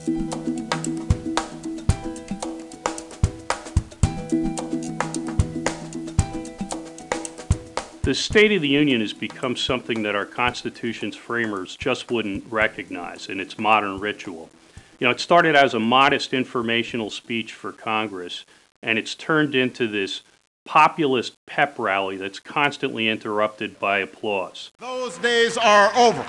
The State of the Union has become something that our Constitution's framers just wouldn't recognize in its modern ritual. You know, it started as a modest informational speech for Congress, and it's turned into this populist pep rally that's constantly interrupted by applause. Those days are over.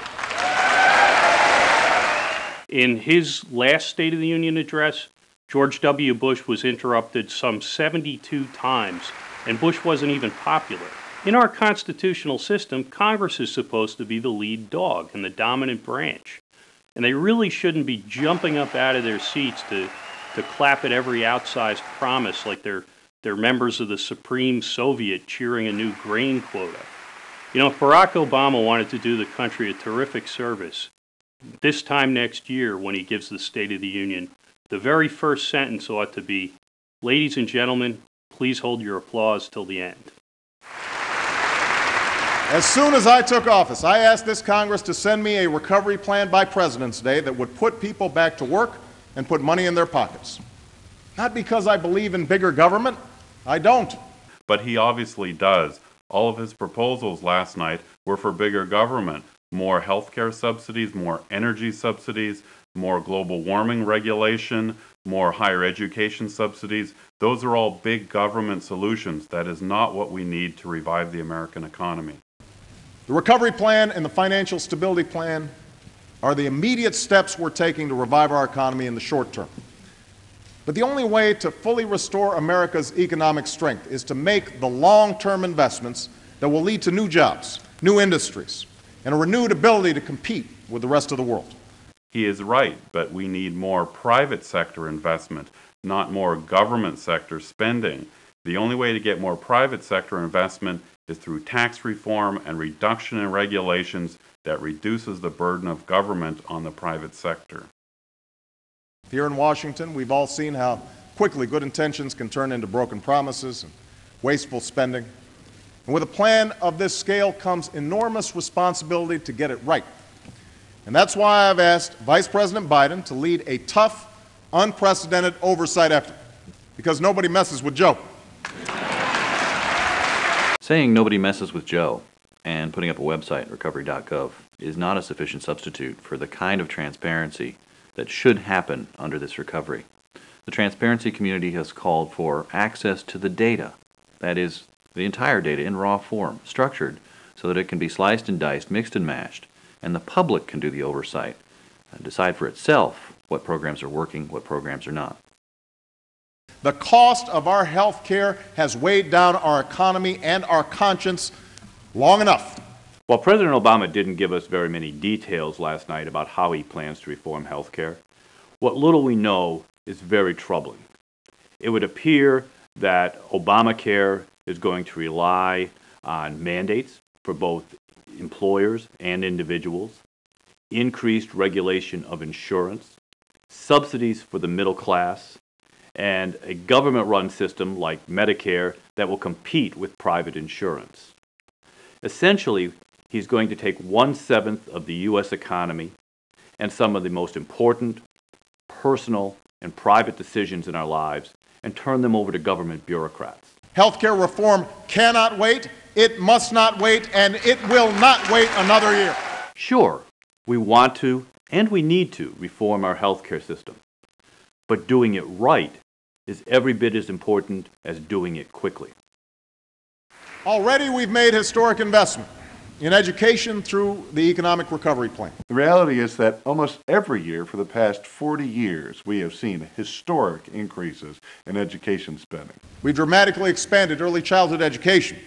In his last State of the Union address, George W. Bush was interrupted some 72 times, and Bush wasn't even popular. In our constitutional system, Congress is supposed to be the lead dog and the dominant branch. And they really shouldn't be jumping up out of their seats to clap at every outsized promise like they're members of the Supreme Soviet cheering a new grain quota. You know, if Barack Obama wanted to do the country a terrific service, this time next year when he gives the State of the Union, the very first sentence ought to be, "Ladies and gentlemen, please hold your applause till the end." As soon as I took office, I asked this Congress to send me a recovery plan by President's Day that would put people back to work and put money in their pockets. Not because I believe in bigger government. I don't. But he obviously does. All of his proposals last night were for bigger government. More healthcare subsidies, more energy subsidies, more global warming regulation, more higher education subsidies. Those are all big government solutions. That is not what we need to revive the American economy. The recovery plan and the financial stability plan are the immediate steps we're taking to revive our economy in the short term. But the only way to fully restore America's economic strength is to make the long-term investments that will lead to new jobs, new industries, and a renewed ability to compete with the rest of the world. He is right, but we need more private sector investment, not more government sector spending. The only way to get more private sector investment is through tax reform and reduction in regulations that reduces the burden of government on the private sector. Here in Washington, we've all seen how quickly good intentions can turn into broken promises and wasteful spending. And with a plan of this scale comes enormous responsibility to get it right. And that's why I've asked Vice President Biden to lead a tough, unprecedented oversight effort, because nobody messes with Joe. Saying nobody messes with Joe and putting up a website, recovery.gov, is not a sufficient substitute for the kind of transparency that should happen under this recovery. The transparency community has called for access to the data, that is, the entire data in raw form, structured so that it can be sliced and diced, mixed and mashed, and the public can do the oversight and decide for itself what programs are working, what programs are not. The cost of our health care has weighed down our economy and our conscience long enough. While President Obama didn't give us very many details last night about how he plans to reform health care, what little we know is very troubling. It would appear that Obamacare is going to rely on mandates for both employers and individuals, increased regulation of insurance, subsidies for the middle class, and a government-run system like Medicare that will compete with private insurance. Essentially, he's going to take 1/7 of the U.S. economy and some of the most important personal and private decisions in our lives and turn them over to government bureaucrats. Healthcare reform cannot wait, it must not wait, and it will not wait another year. Sure, we want to and we need to reform our healthcare system, but doing it right is every bit as important as doing it quickly. Already we've made historic investment in education through the Economic Recovery Plan. The reality is that almost every year for the past 40 years, we have seen historic increases in education spending. We've dramatically expanded early childhood education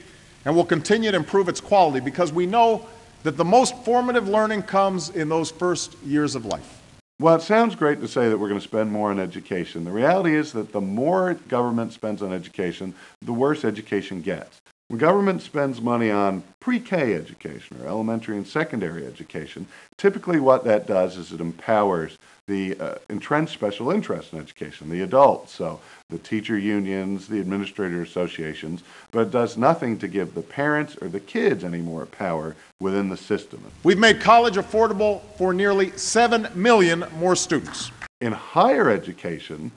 and will continue to improve its quality because we know that the most formative learning comes in those first years of life. Well, it sounds great to say that we're going to spend more on education. The reality is that the more government spends on education, the worse education gets. When government spends money on pre-K education or elementary and secondary education, typically what that does is it empowers the entrenched special interest in education, the adults, so the teacher unions, the administrator associations, but it does nothing to give the parents or the kids any more power within the system. We've made college affordable for nearly 7 million more students. In higher education,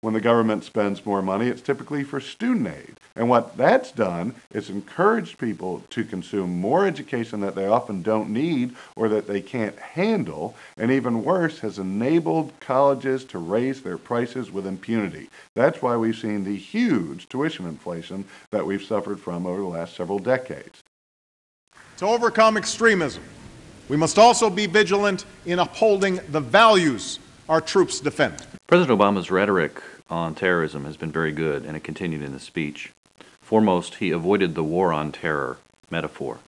when the government spends more money, it's typically for student aid. And what that's done is encouraged people to consume more education that they often don't need or that they can't handle, and even worse, has enabled colleges to raise their prices with impunity. That's why we've seen the huge tuition inflation that we've suffered from over the last several decades. To overcome extremism, we must also be vigilant in upholding the values our troops defend. President Obama's rhetoric on terrorism has been very good, and it continued in the speech. Foremost, he avoided the war on terror metaphor.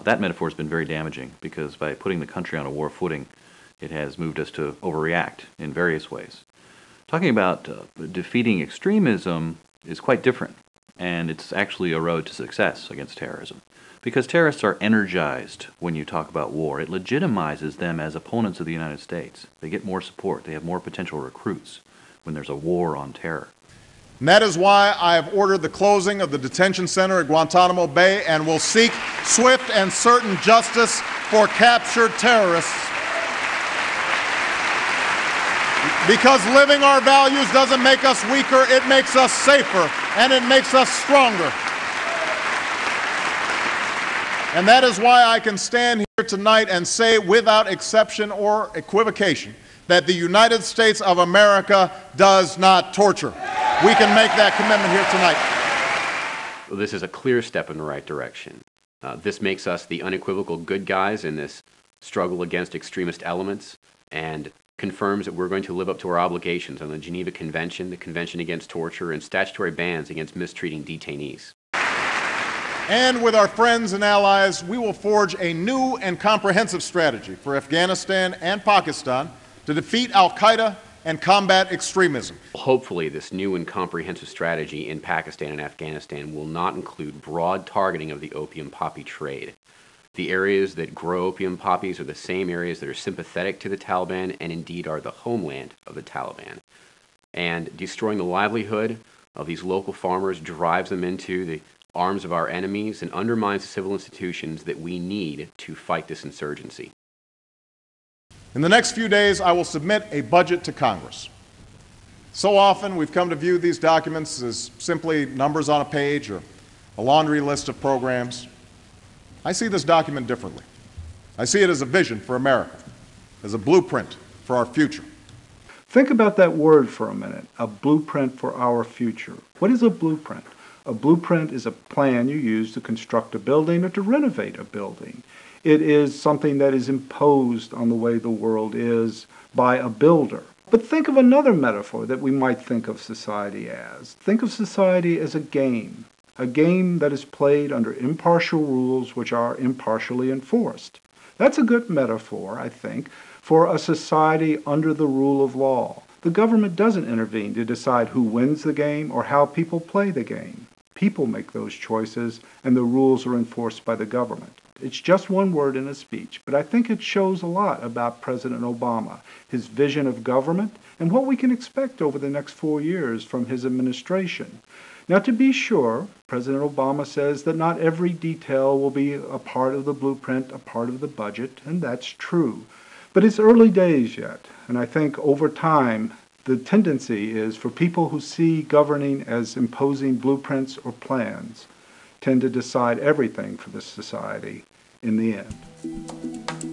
That metaphor has been very damaging because by putting the country on a war footing, it has moved us to overreact in various ways. Talking about defeating extremism is quite different, and it's actually a road to success against terrorism. Because terrorists are energized when you talk about war. It legitimizes them as opponents of the United States. They get more support. They have more potential recruits when there's a war on terror. And that is why I have ordered the closing of the detention center at Guantanamo Bay and will seek swift and certain justice for captured terrorists. Because living our values doesn't make us weaker, it makes us safer, and it makes us stronger. And that is why I can stand here tonight and say without exception or equivocation that the United States of America does not torture. We can make that commitment here tonight. Well, this is a clear step in the right direction. This makes us the unequivocal good guys in this struggle against extremist elements and confirms that we're going to live up to our obligations on the Geneva Convention, the Convention Against Torture, and statutory bans against mistreating detainees. And with our friends and allies, we will forge a new and comprehensive strategy for Afghanistan and Pakistan to defeat al-Qaeda and combat extremism. Hopefully, this new and comprehensive strategy in Pakistan and Afghanistan will not include broad targeting of the opium poppy trade. The areas that grow opium poppies are the same areas that are sympathetic to the Taliban and indeed are the homeland of the Taliban. And destroying the livelihood of these local farmers drives them into the arms of our enemies and undermines the civil institutions that we need to fight this insurgency. In the next few days, I will submit a budget to Congress. So often, we've come to view these documents as simply numbers on a page or a laundry list of programs. I see this document differently. I see it as a vision for America, as a blueprint for our future. Think about that word for a minute, a blueprint for our future. What is a blueprint? A blueprint is a plan you use to construct a building or to renovate a building. It is something that is imposed on the way the world is by a builder. But think of another metaphor that we might think of society as. Think of society as a game that is played under impartial rules which are impartially enforced. That's a good metaphor, I think, for a society under the rule of law. The government doesn't intervene to decide who wins the game or how people play the game. People make those choices, and the rules are enforced by the government. It's just one word in a speech, but I think it shows a lot about President Obama, his vision of government, and what we can expect over the next 4 years from his administration. Now, to be sure, President Obama says that not every detail will be a part of the blueprint, a part of the budget, and that's true. But it's early days yet, and I think over time, the tendency is for people who see governing as imposing blueprints or plans tend to decide everything for this society in the end.